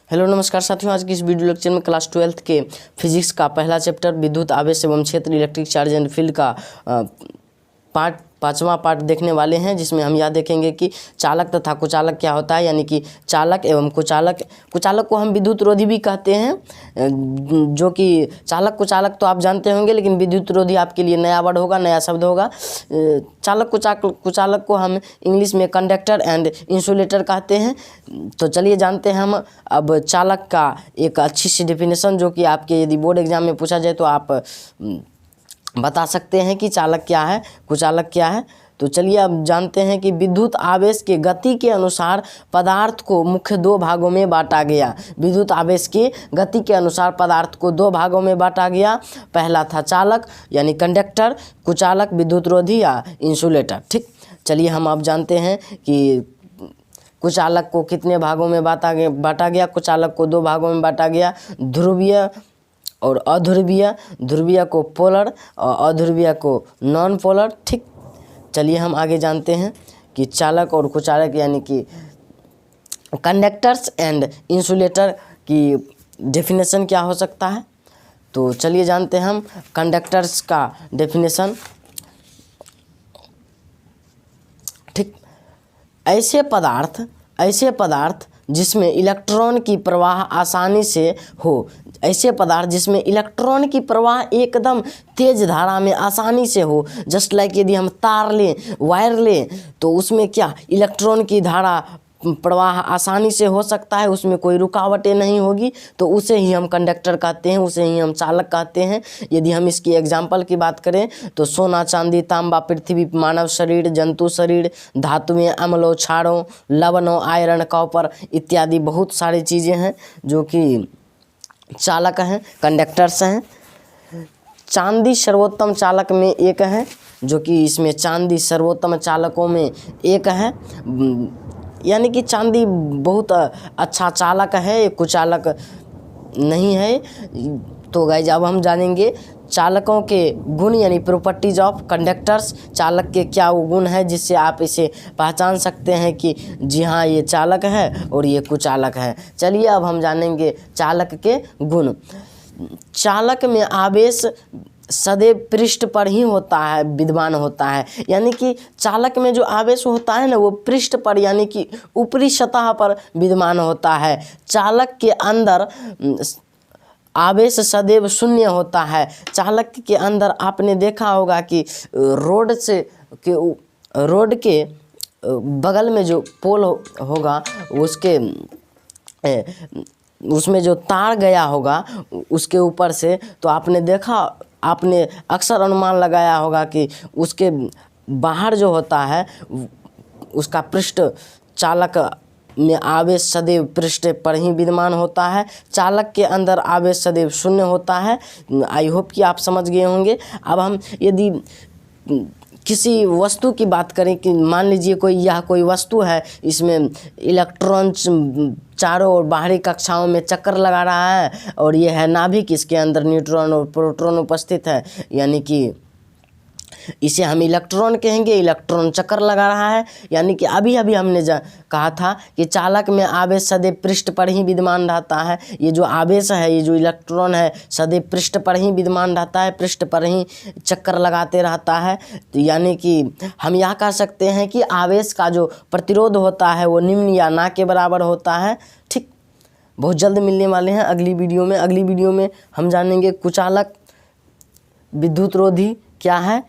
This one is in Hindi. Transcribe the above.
हेलो नमस्कार साथियों, आज की इस वीडियो लेक्चर में क्लास 12th के फिजिक्स का पहला चैप्टर विद्युत आवेश एवं क्षेत्र इलेक्ट्रिक चार्ज एंड फील्ड का पाँचवा पार्ट देखने वाले हैं, जिसमें हम यह देखेंगे कि चालक तथा कुचालक क्या होता है। यानी कि चालक एवं कुचालक को हम विद्युत रोधी भी कहते हैं, जो कि चालक कुचालक तो आप जानते होंगे, लेकिन विद्युत रोधी आपके लिए नया वर्ड होगा, नया शब्द होगा। चालक कुचालक को हम इंग्लिश में कंडक्टर एंड इंसुलेटर कहते हैं। तो चलिए जानते हैं हम अब चालक का एक अच्छी सी डेफिनेशन, जो कि आपके यदि बोर्ड एग्जाम में पूछा जाए तो आप बता सकते हैं कि चालक क्या है, कुचालक क्या है। तो चलिए अब जानते हैं कि विद्युत आवेश के गति के अनुसार पदार्थ को मुख्य दो भागों में बांटा गया। विद्युत आवेश के गति के अनुसार पदार्थ को दो भागों में बांटा गया। पहला था चालक यानी कंडक्टर, कुचालक विद्युत रोधी या इंसुलेटर। ठीक, चलिए हम अब जानते हैं कि कुचालक को कितने भागों में बांटा गया। कुचालक को दो भागों में बांटा गया, ध्रुवीय और अध्रुवीय। ध्रुवीय को पोलर और अध्रुवीय को नॉन पोलर। ठीक, चलिए हम आगे जानते हैं कि चालक और कुचालक यानी कि कंडक्टर्स एंड इंसुलेटर की डेफिनेशन क्या हो सकता है। तो चलिए जानते हैं हम कंडक्टर्स का डेफिनेशन। ठीक, ऐसे पदार्थ जिसमें इलेक्ट्रॉन की प्रवाह आसानी से हो। ऐसे पदार्थ जिसमें इलेक्ट्रॉन की प्रवाह एकदम तेज धारा में आसानी से हो। जस्ट लाइक यदि हम तार लें, वायर लें, तो उसमें क्या इलेक्ट्रॉन की धारा प्रवाह आसानी से हो सकता है, उसमें कोई रुकावटें नहीं होगी, तो उसे ही हम कंडक्टर कहते हैं, उसे ही हम चालक कहते हैं। यदि हम इसकी एग्जाम्पल की बात करें तो सोना, चांदी, तांबा, पृथ्वी, मानव शरीर, जंतु शरीर, धातुएं, अम्लों, क्षारों, लवणों, आयरन, कॉपर इत्यादि बहुत सारी चीज़ें हैं जो कि चालक हैं, कंडक्टर्स हैं। चांदी सर्वोत्तम चालक में एक है, जो कि इसमें चांदी सर्वोत्तम चालकों में एक है। यानी कि चांदी बहुत अच्छा चालक है, कुचालक नहीं है। तो गाइज अब हम जानेंगे चालकों के गुण यानी प्रॉपर्टीज ऑफ कंडक्टर्स। चालक के क्या वो गुण है जिससे आप इसे पहचान सकते हैं कि जी हाँ ये चालक है और ये कुचालक है। चलिए अब हम जानेंगे चालक के गुण। चालक में आवेश सदैव पृष्ठ पर ही होता है, विद्यमान होता है। यानी कि चालक में जो आवेश होता है ना, वो पृष्ठ पर यानी कि ऊपरी सतह पर विद्यमान होता है। चालक के अंदर आवेश सदैव शून्य होता है। चालक के अंदर आपने देखा होगा कि रोड के बगल में जो पोल होगा, उसमें जो तार गया होगा उसके ऊपर से, तो आपने अक्सर अनुमान लगाया होगा कि उसके बाहर जो होता है उसका पृष्ठ, चालक में आवेश सदैव पृष्ठ पर ही विद्यमान होता है। चालक के अंदर आवेश सदैव शून्य होता है। आई होप कि आप समझ गए होंगे। अब हम यदि किसी वस्तु की बात करें कि मान लीजिए कोई वस्तु है, इसमें इलेक्ट्रॉन चारों ओर बाहरी कक्षाओं में चक्कर लगा रहा है, और ये है नाभिक, इसके अंदर न्यूट्रॉन और प्रोटॉन उपस्थित है, यानी कि इसे हम इलेक्ट्रॉन कहेंगे। इलेक्ट्रॉन चक्कर लगा रहा है, यानी कि अभी हमने कहा था कि चालक में आवेश सदैव पृष्ठ पर ही विद्यमान रहता है। ये जो आवेश है, ये जो इलेक्ट्रॉन है, सदैव पृष्ठ पर ही विद्यमान रहता है, पृष्ठ पर ही चक्कर लगाते रहता है। तो यानी कि हम यह कह सकते हैं कि आवेश का जो प्रतिरोध होता है वो निम्न या ना के बराबर होता है। ठीक, बहुत जल्द मिलने वाले हैं अगली वीडियो में। अगली वीडियो में हम जानेंगे कुचालक विद्युत रोधी क्या है,